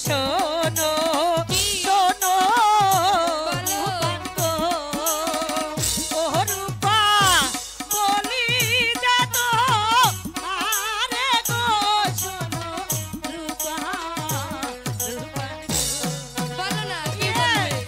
শোনো শোনো রূপবান গো ও রূপা বলি যেত আরে গো শোনো রূপবান বলো না কি বলবে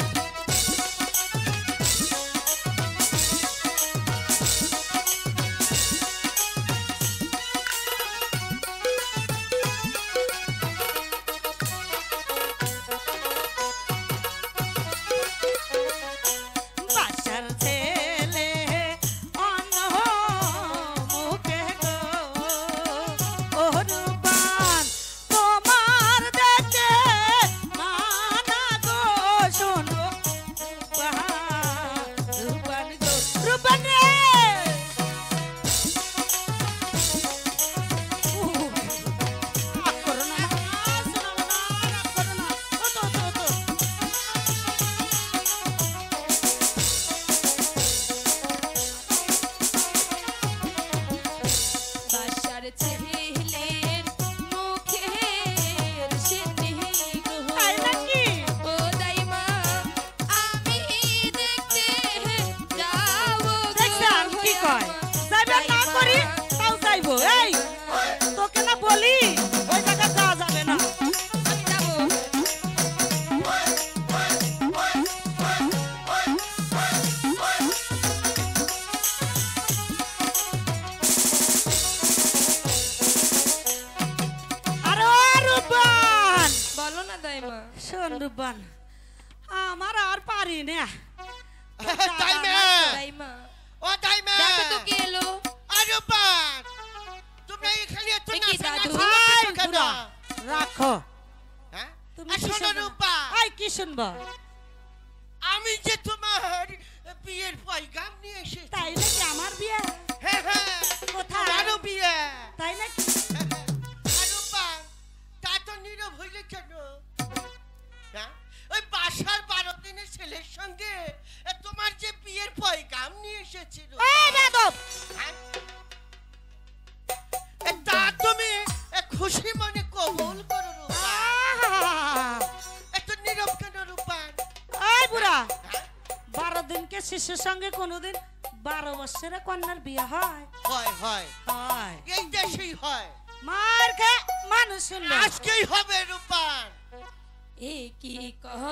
বাসার ছেলে অন্য মুখে গো ও রূপবান তোমার দেখে মানা গো শোনো রূপবান গো রূপবান রে রাগ করো না শোনো না রাগ করো না ওতো ওতো ওতো বাসার ছেলের মুখের স্মৃতি গো তাই নাকি ও দাইমা আমি দেখতে যাবো দেখছেন কি কয় যাইবেন না করি তাও যাইবো এই তোকে না বলি ওই জায়গা যাওয়া যাবে না যাবো আরে ও রূপবান বলো না দাইমা শোন রূপবান আমার আর পারি না দাইমা দাইমা ও দাইমা দেখো তো কে এলো আরুপান তোমরা এখানে এত এ কি নাচানাচি দাদু? করছো কেন? বুড়া, রাখো হ্যাঁ? তুমি আর কি শোনো শোনো? রূপা, আই কি শুনবো আমি যে তোমার বিয়ের পয়গাম নিয়ে এসেছি। তাই নাকি আমার বিয়ে হ্যাঁ, হ্যাঁ, কোথায়? তোমারও বিয়ে। তাই নাকি আরুপান, তা তো নীরব হইলে কেন? হ্যাঁ? ওই বাসার 12 দিনের ছেলের সঙ্গে তোমার যে বিয়ের পয়গাম নিয়ে এসেছি রূপা। এই বেদব হ্যাঁ? তা তুমি খুশি মনে কবুল করো রূপা। এত নীরব কেন রূপান? এই বুড়া হ্যাঁ? 12 দিনকে শিশুর সঙ্গে কোনোদিন 12 বছরের কন্যার বিয়ে হয় হয় হয় হয় এই দেশেই হয়, মার খেয়ে মানুষ শুনবে আজকেই হবে রূপান। এ কি কহ